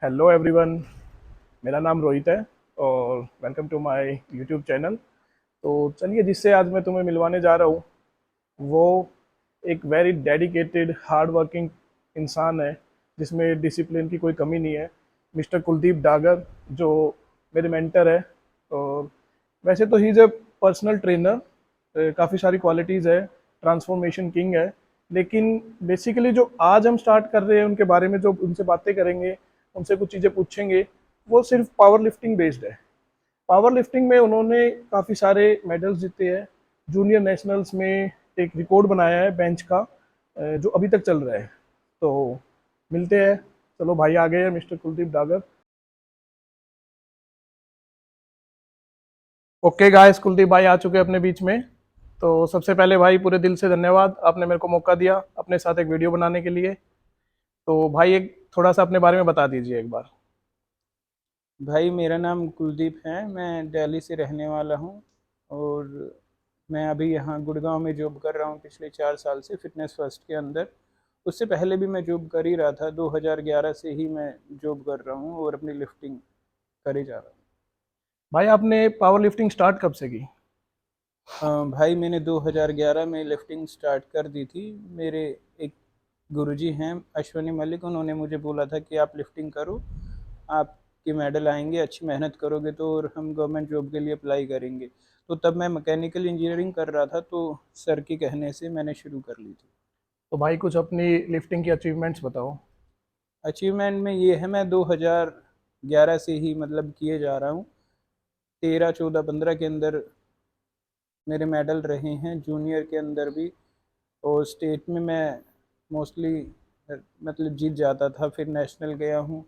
Hello everyone. मेरा नाम रोहित है और welcome to my YouTube channel. तो चलिए, जिससे आज मैं तुम्हें मिलवाने जा रहा हूँ वो एक वेरी डेडिकेटेड हार्ड वर्किंग इंसान है जिसमें डिसिप्लिन की कोई कमी नहीं है। मिस्टर कुलदीप डागर, जो मेरे मेंटर है। और वैसे तो he is a personal trainer, काफ़ी सारी क्वालिटीज़ है, ट्रांसफॉर्मेशन किंग है। लेकिन बेसिकली जो आज हम स्टार्ट कर रहे हैं उनके बारे में, जो उनसे बातें करेंगे, उनसे कुछ चीज़ें पूछेंगे, वो सिर्फ पावर लिफ्टिंग बेस्ड है। पावर लिफ्टिंग में उन्होंने काफ़ी सारे मेडल्स जीते हैं। जूनियर नेशनल्स में एक रिकॉर्ड बनाया है बेंच का, जो अभी तक चल रहा है। तो मिलते हैं। चलो भाई, आ गए हैं mister Kuldeep Dagar. Okay guys, Kuldeep भाई आ चुके हैं अपने बीच में। तो सबसे पहले भाई, पूरे दिल से धन्यवाद, आपने मेरे को मौका दिया अपने साथ एक वीडियो बनाने के लिए। तो भाई, एक थोड़ा सा अपने बारे में बता दीजिए एक बार। भाई मेरा नाम कुलदीप है। मैं दिल्ली से रहने वाला हूँ और मैं अभी यहाँ गुड़गांव में जॉब कर रहा हूँ पिछले 4 साल से फिटनेस फर्स्ट के अंदर। उससे पहले भी मैं जॉब कर ही रहा था। 2011 से ही मैं जॉब कर रहा हूँ और अपनी लिफ्टिंग करे जा रहा भाई, आपने पावर लिफ्टिंग स्टार्ट कब से की? हूँ। भाई मैंने 2011 में लिफ्टिंग स्टार्ट कर दी थी। मेरे एक गुरुजी हैं अश्वनी मलिक, उन्होंने मुझे बोला था कि आप लिफ्टिंग करो, आपके मेडल आएंगे, अच्छी मेहनत करोगे तो, और हम गवर्नमेंट जॉब के लिए अप्लाई करेंगे। तो तब मैं मैकेनिकल इंजीनियरिंग कर रहा था, तो सर के कहने से मैंने शुरू कर ली थी। तो भाई, कुछ अपनी लिफ्टिंग की अचीवमेंट्स बताओ। अचीवमेंट में ये है, मैं 2011 से ही मतलब किए जा रहा हूँ। 13 14 15 के अंदर मेरे मेडल रहे हैं, जूनियर के अंदर भी। और स्टेट में मैं मोस्टली मतलब जीत जाता था, फिर नेशनल गया हूँ।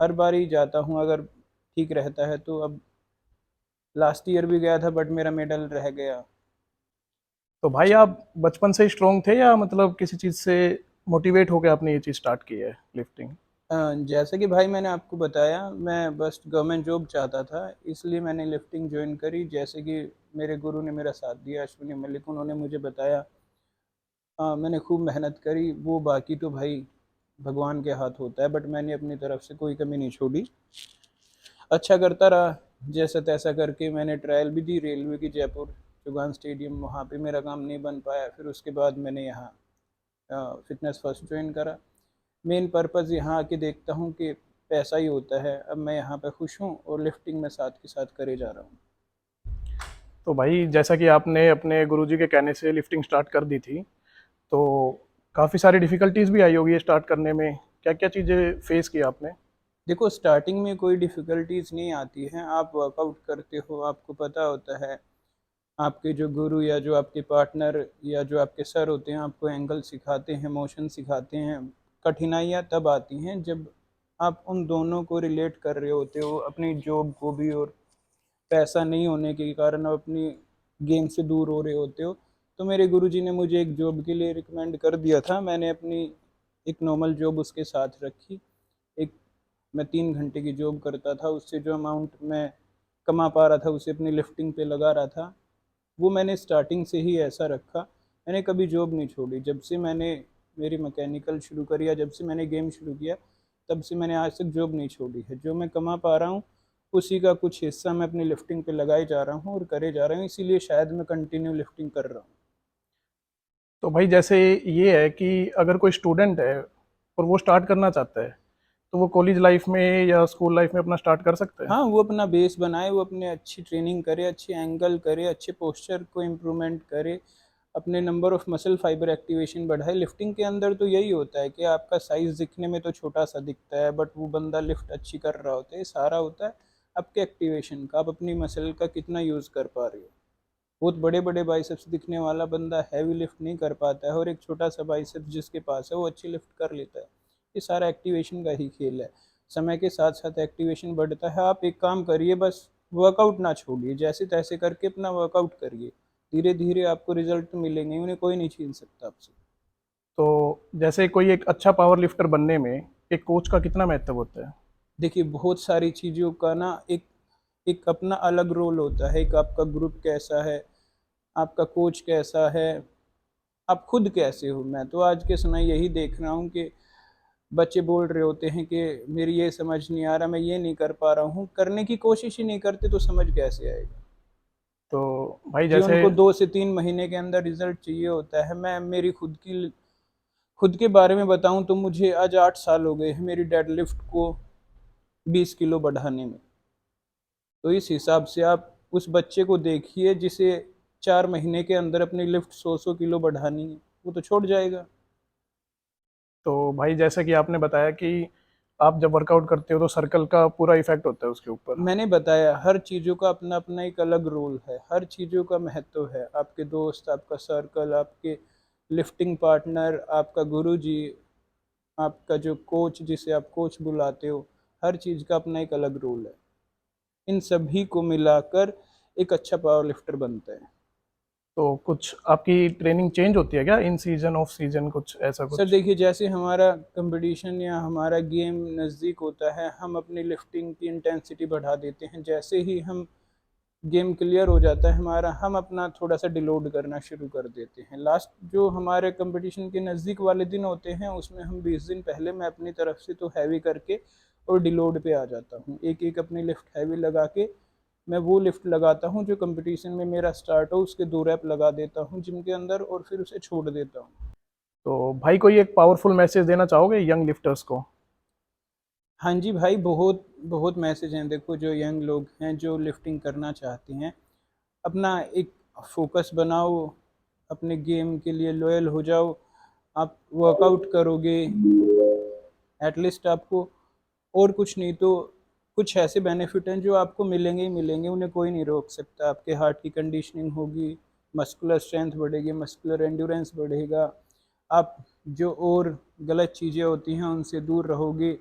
हर बार ही जाता हूँ अगर ठीक रहता है तो। अब लास्ट ईयर भी गया था बट मेरा मेडल रह गया। तो भाई, आप बचपन से ही स्ट्रोंग थे या मतलब किसी चीज़ से मोटिवेट होकर आपने ये चीज़ स्टार्ट की है, लिफ्टिंग? जैसे कि भाई मैंने आपको बताया, मैं बस गवर्नमेंट जॉब चाहता था, इसलिए मैंने लिफ्टिंग ज्वाइन करी। जैसे कि मेरे गुरु ने मेरा साथ दिया, अश्विनी मलिक, उन्होंने मुझे बताया। मैंने खूब मेहनत करी। वो बाकी तो भाई भगवान के हाथ होता है, बट मैंने अपनी तरफ से कोई कमी नहीं छोड़ी, अच्छा करता रहा। जैसा तैसा करके मैंने ट्रायल भी दी रेलवे की, जयपुर चुगान स्टेडियम, वहाँ पे मेरा काम नहीं बन पाया। फिर उसके बाद मैंने यहाँ फिटनेस फर्स्ट ज्वाइन करा। मेन पर्पज़ यहाँ आके देखता हूँ कि पैसा ही होता है। अब मैं यहाँ पे खुश हूँ और लिफ्टिंग में साथ के साथ करे जा रहा हूँ। तो भाई, जैसा कि आपने अपने गुरुजी के कहने से लिफ्टिंग स्टार्ट कर दी थी, तो काफ़ी सारी डिफ़िकल्टीज़ भी आई होगी ये स्टार्ट करने में। क्या-क्या चीज़ें फेस की आपने? देखो, स्टार्टिंग में कोई डिफ़िकल्टीज नहीं आती हैं। आप वर्कआउट करते हो, आपको पता होता है। आपके जो गुरु या जो आपके पार्टनर या जो आपके सर होते हैं आपको एंगल सिखाते हैं, मोशन सिखाते हैं। कठिनाइयाँ तब आती हैं जब आप उन दोनों को रिलेट कर रहे होते हो, अपनी जॉब को भी, और पैसा नहीं होने के कारण आप अपनी गेम से दूर हो रहे होते हो। तो मेरे गुरुजी ने मुझे एक जॉब के लिए रिकमेंड कर दिया था। मैंने अपनी एक नॉर्मल जॉब उसके साथ रखी। एक मैं 3 घंटे की जॉब करता था, उससे जो अमाउंट मैं कमा पा रहा था उसे अपनी लिफ्टिंग पे लगा रहा था। वो मैंने स्टार्टिंग से ही ऐसा रखा। मैंने कभी जॉब नहीं छोड़ी। जब से मैंने मेरी मैकेनिकल शुरू करी या जब से मैंने गेम शुरू किया, तब से मैंने आज तक जॉब नहीं छोड़ी है। जो मैं कमा पा रहा हूँ उसी का कुछ हिस्सा मैं अपनी लिफ्टिंग पे लगाए जा रहा हूँ और करे जा रहा हूँ, इसीलिए शायद मैं कंटिन्यू लिफ्टिंग कर रहा हूँ। तो भाई, जैसे ये है कि अगर कोई स्टूडेंट है और वो स्टार्ट करना चाहता है, तो वो कॉलेज लाइफ में या स्कूल लाइफ में अपना स्टार्ट कर सकते हैं? हाँ, वो अपना बेस बनाए, वो अपने अच्छी ट्रेनिंग करे, अच्छी एंगल करे, अच्छे पोस्चर को इम्प्रूवमेंट करे, अपने number of muscle fibre activation बढ़ाए। लिफ्टिंग के अंदर तो यही होता है कि आपका साइज दिखने में तो छोटा सा दिखता है, बट वो बंदा लिफ्ट अच्छी कर रहा होता है। ये सारा होता है आपके एक्टिवेशन का, आप अपनी मसल का कितना यूज़ कर पा रहे हो। बहुत बड़े बड़े बाइसेप्स दिखने वाला बंदा हैवी लिफ्ट नहीं कर पाता है, और एक छोटा सा बाइसेप्स जिसके पास है वो अच्छी लिफ्ट कर लेता है। ये सारा एक्टिवेशन का ही खेल है। समय के साथ साथ एक्टिवेशन बढ़ता है। आप एक काम करिए, बस वर्कआउट ना छोड़िए, जैसे तैसे करके अपना वर्कआउट करिए। धीरे धीरे आपको रिजल्ट मिलेंगे, उन्हें कोई नहीं छीन सकता आपसे। तो जैसे कोई एक अच्छा पावर लिफ्टर बनने में एक कोच का कितना महत्व होता है? देखिए, बहुत सारी चीज़ों का ना एक एक अपना अलग रोल होता है। एक आपका ग्रुप कैसा है, आपका कोच कैसा है, आप खुद कैसे हो। मैं तो आज के समय यही देख रहा हूँ कि बच्चे बोल रहे होते हैं कि मेरी ये समझ नहीं आ रहा, मैं ये नहीं कर पा रहा हूँ, करने की कोशिश ही नहीं करते तो समझ कैसे आएगा। तो भाई जी, जैसे उनको 2 से 3 महीने के अंदर रिजल्ट चाहिए होता है। मैं मेरी खुद के बारे में बताऊं तो मुझे आज 8 साल हो गए हैं मेरी डेडलिफ्ट को 20 किलो बढ़ाने में। तो इस हिसाब से आप उस बच्चे को देखिए जिसे 4 महीने के अंदर अपनी लिफ्ट 100 किलो बढ़ानी है, वो तो छोड़ जाएगा। तो भाई जैसे कि आपने बताया कि आप जब वर्कआउट करते हो तो सर्कल का पूरा इफेक्ट होता है उसके ऊपर। मैंने बताया हर चीज़ों का अपना अपना एक अलग रोल है, हर चीज़ों का महत्व है। आपके दोस्त, आपका सर्कल, आपके लिफ्टिंग पार्टनर, आपका गुरुजी, आपका जो कोच जिसे आप कोच बुलाते हो, हर चीज़ का अपना एक अलग रोल है। इन सभी को मिलाकर एक अच्छा पावर लिफ्टर बनता है। तो कुछ आपकी ट्रेनिंग चेंज होती है क्या इन सीजन ऑफ सीजन, कुछ ऐसा सर कुछ? देखिए, जैसे हमारा कंपटीशन या हमारा गेम नज़दीक होता है, हम अपनी लिफ्टिंग की इंटेंसिटी बढ़ा देते हैं। जैसे ही हम गेम क्लियर हो जाता है हमारा, हम अपना थोड़ा सा डिलोड करना शुरू कर देते हैं। लास्ट जो हमारे कंपटीशन के नज़दीक वाले दिन होते हैं उसमें हम 20 दिन पहले मैं अपनी तरफ से तो हैवी करके और डिलोड पे आ जाता हूँ। एक एक अपनी लिफ्ट हैवी लगा के मैं वो लिफ्ट लगाता हूँ जो कंपटीशन में मेरा स्टार्ट हो, उसके 2 रैप लगा देता हूँ जिम के अंदर और फिर उसे छोड़ देता हूँ। तो भाई कोई एक पावरफुल मैसेज देना चाहोगे यंग लिफ्टर्स को? हाँ जी भाई, बहुत बहुत मैसेज हैं। देखो, जो यंग लोग हैं जो लिफ्टिंग करना चाहते हैं, अपना एक फोकस बनाओ, अपने गेम के लिए लॉयल हो जाओ। आप वर्कआउट करोगे, एटलीस्ट आपको और कुछ नहीं तो कुछ ऐसे बेनिफिट हैं जो आपको मिलेंगे ही मिलेंगे, उन्हें कोई नहीं रोक सकता। आपके हार्ट की कंडीशनिंग होगी, मस्कुलर स्ट्रेंथ बढ़ेगी, मस्कुलर एंड्योरेंस बढ़ेगा। आप जो और गलत चीज़ें होती हैं उनसे दूर रहोगे।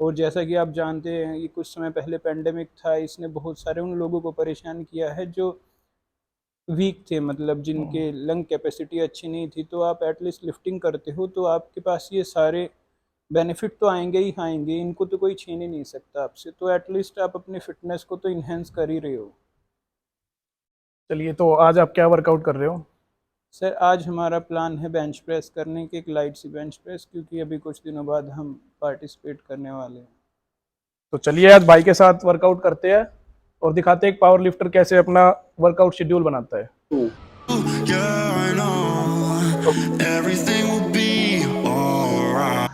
और जैसा कि आप जानते हैं, ये कुछ समय पहले पेंडेमिक था, इसने बहुत सारे उन लोगों को परेशान किया है जो वीक थे, मतलब जिनके लंग कैपेसिटी अच्छी नहीं थी। तो आप एटलीस्ट लिफ्टिंग करते हो तो आपके पास ये सारे बेनिफिट तो आएंगे ही आएंगे, इनको तो कोई छीन ही नहीं सकता आपसे। तो एटलीस्ट आप अपनी फिटनेस को तो इन्हेंस कर ही रहे हो। चलिए, तो आज आप क्या वर्कआउट कर रहे हो? सर आज हमारा प्लान है बेंच प्रेस करने की, एक लाइट सी बेंच प्रेस, क्योंकि अभी कुछ दिनों बाद हम पार्टिसिपेट करने वाले हैं। तो चलिए आज भाई के साथ वर्कआउट करते हैं और दिखाते हैं एक पावर लिफ्टर कैसे अपना वर्कआउट शेड्यूल बनाता है। Yeah, I know everything will be alright.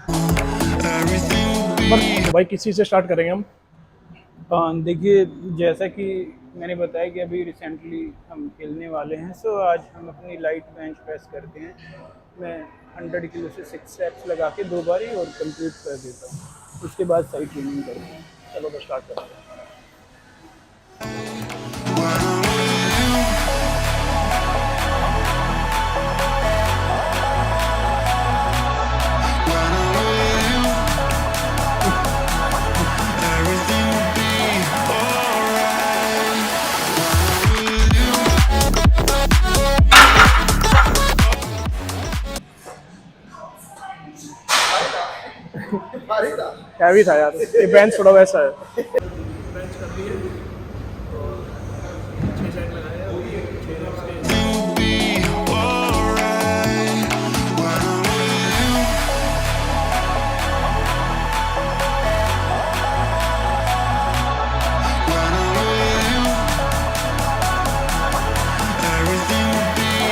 Everything will be. तो भाई किसी से स्टार्ट करेंगे हम? देखिए, जैसा कि मैंने बताया कि अभी रिसेंटली हम खेलने वाले हैं, सो आज हम अपनी लाइट बेंच प्रेस करते हैं। मैं 100 किलो से 6 स्टेप्स लगा के 2 बारी और कंप्लीट कर देता हूँ। उसके बाद साइड ट्रेनिंग करते हैं। चलो तो स्टार्ट करते हैं। Everything will be alright. Heavy था यार, ये बेंच थोड़ा वैसा है। Everything will be alright. When I'm with you. When I'm with you. Everything will be alright.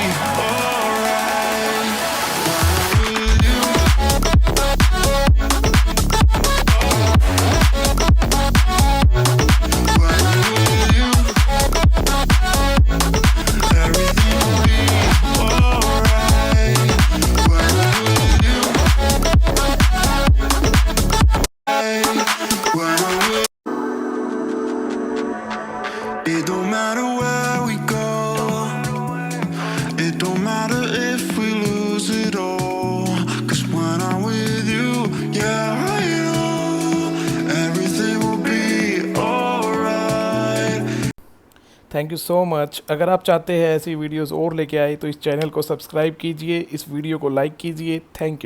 When I'm with you. When I'm with you. Everything will be alright. When I'm with you. When I'm with It don't matter where we go. It don't matter if we lose it all. 'Cause when I'm with you, yeah, I know everything will be alright. Thank you so much. अगर आप चाहते हैं ऐसी videos और लेके आए तो इस चैनल को सब्सक्राइब कीजिए, इस वीडियो को लाइक कीजिए। Thank you.